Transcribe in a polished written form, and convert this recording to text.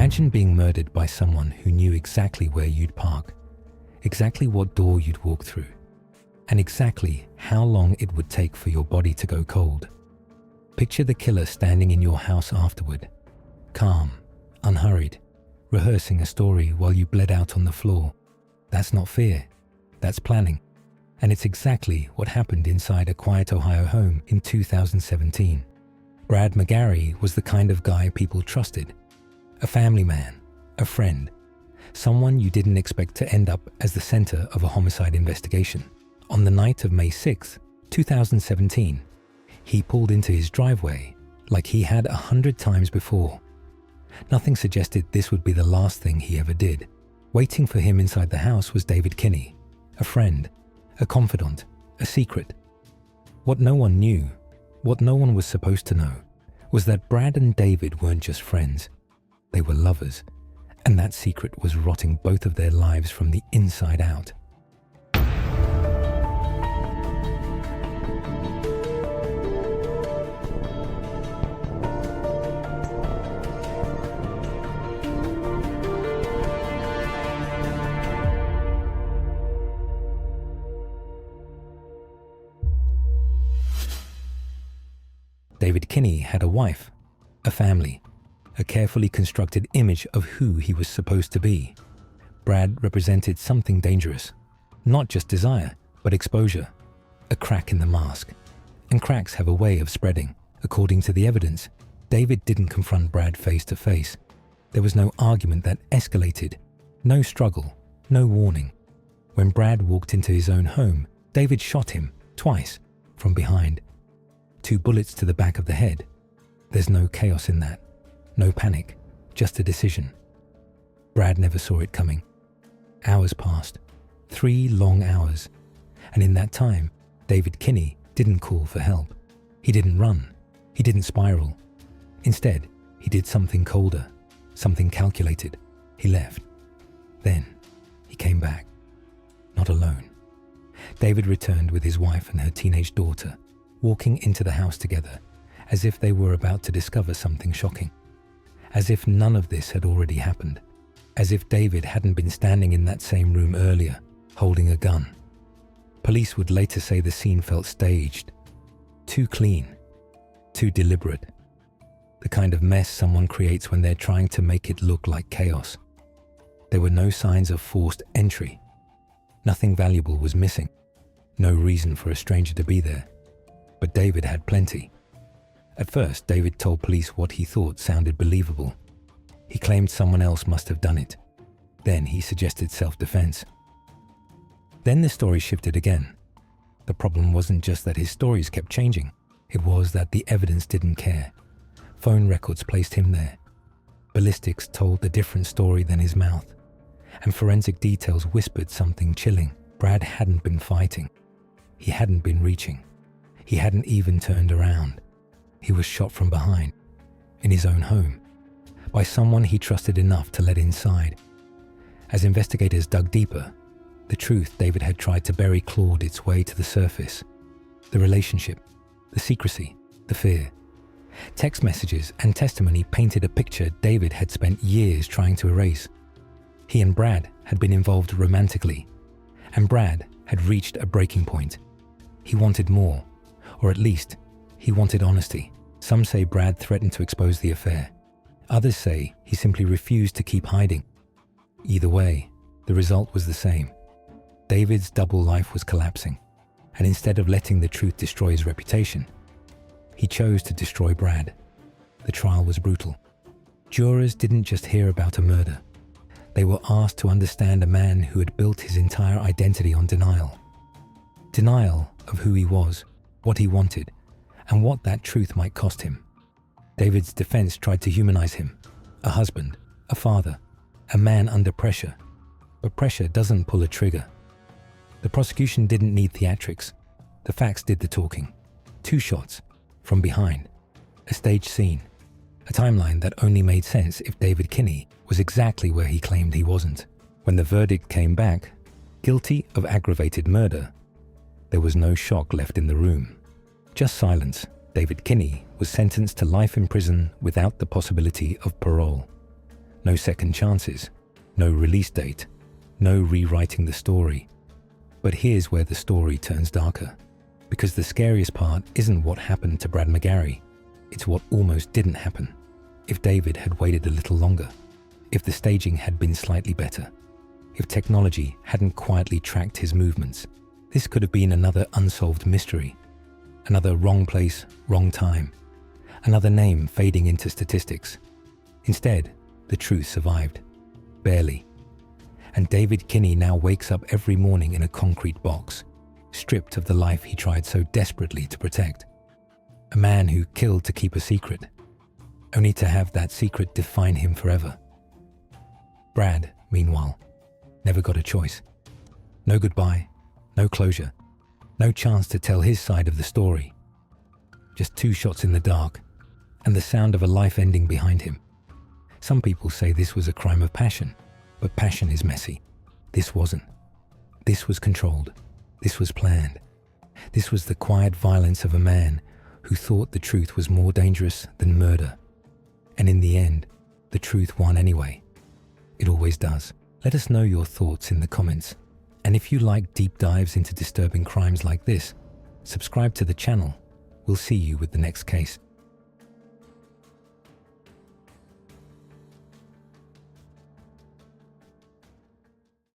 Imagine being murdered by someone who knew exactly where you'd park, exactly what door you'd walk through, and exactly how long it would take for your body to go cold. Picture the killer standing in your house afterward, calm, unhurried, rehearsing a story while you bled out on the floor. That's not fear, that's planning. And it's exactly what happened inside a quiet Ohio home in 2017. Brad Mcgarry was the kind of guy people trusted. A family man, a friend, someone you didn't expect to end up as the center of a homicide investigation. On the night of May 6, 2017, he pulled into his driveway like he had 100 times before. Nothing suggested this would be the last thing he ever did. Waiting for him inside the house was David Kinney, a friend, a confidant, a secret. What no one knew, what no one was supposed to know, was that Brad and David weren't just friends. They were lovers, and that secret was rotting both of their lives from the inside out. David Kinney had a wife, a family, a carefully constructed image of who he was supposed to be. Brad represented something dangerous, not just desire, but exposure, a crack in the mask. And cracks have a way of spreading. According to the evidence, David didn't confront Brad face to face. There was no argument that escalated, no struggle, no warning. When Brad walked into his own home, David shot him twice from behind. 2 bullets to the back of the head. There's no chaos in that. No panic, just a decision. Brad never saw it coming. Hours passed, 3 long hours. And in that time, David Kinney didn't call for help. He didn't run. He didn't spiral. Instead, he did something colder, something calculated. He left. Then, he came back. Not alone. David returned with his wife and her teenage daughter, walking into the house together, as if they were about to discover something shocking. As if none of this had already happened. As if David hadn't been standing in that same room earlier, holding a gun. Police would later say the scene felt staged. Too clean. Too deliberate. The kind of mess someone creates when they're trying to make it look like chaos. There were no signs of forced entry. Nothing valuable was missing. No reason for a stranger to be there. But David had plenty. At first, David told police what he thought sounded believable. He claimed someone else must have done it. Then he suggested self-defense. Then the story shifted again. The problem wasn't just that his stories kept changing. It was that the evidence didn't care. Phone records placed him there. Ballistics told a different story than his mouth. And forensic details whispered something chilling. Brad hadn't been fighting. He hadn't been reaching. He hadn't even turned around. He was shot from behind, in his own home, by someone he trusted enough to let inside. As investigators dug deeper, the truth David had tried to bury clawed its way to the surface. The relationship, the secrecy, the fear. Text messages and testimony painted a picture David had spent years trying to erase. He and Brad had been involved romantically, and Brad had reached a breaking point. He wanted more. Or at least, he wanted honesty. Some say Brad threatened to expose the affair. Others say he simply refused to keep hiding. Either way, the result was the same. David's double life was collapsing, and instead of letting the truth destroy his reputation, he chose to destroy Brad. The trial was brutal. Jurors didn't just hear about a murder. They were asked to understand a man who had built his entire identity on denial. Denial of who he was, what he wanted, and what that truth might cost him. David's defense tried to humanize him, a husband, a father, a man under pressure. But pressure doesn't pull a trigger. The prosecution didn't need theatrics. The facts did the talking. 2 shots, from behind, a staged scene, a timeline that only made sense if David Kinney was exactly where he claimed he wasn't. When the verdict came back, guilty of aggravated murder, there was no shock left in the room. Just silence. David Kinney was sentenced to life in prison without the possibility of parole. No second chances, no release date, no rewriting the story. But here's where the story turns darker. Because the scariest part isn't what happened to Brad Mcgarry, it's what almost didn't happen. If David had waited a little longer, if the staging had been slightly better, if technology hadn't quietly tracked his movements, this could have been another unsolved mystery, another wrong place, wrong time, another name fading into statistics. Instead, the truth survived. Barely. And David Kinney now wakes up every morning in a concrete box, stripped of the life he tried so desperately to protect. A man who killed to keep a secret, only to have that secret define him forever. Brad, meanwhile, never got a choice. No goodbye, no closure, no chance to tell his side of the story. Just 2 shots in the dark, and the sound of a life ending behind him. Some people say this was a crime of passion, but passion is messy. This wasn't. This was controlled. This was planned. This was the quiet violence of a man who thought the truth was more dangerous than murder. And in the end, the truth won anyway. It always does. Let us know your thoughts in the comments. And if you like deep dives into disturbing crimes like this, subscribe to the channel. We'll see you with the next case.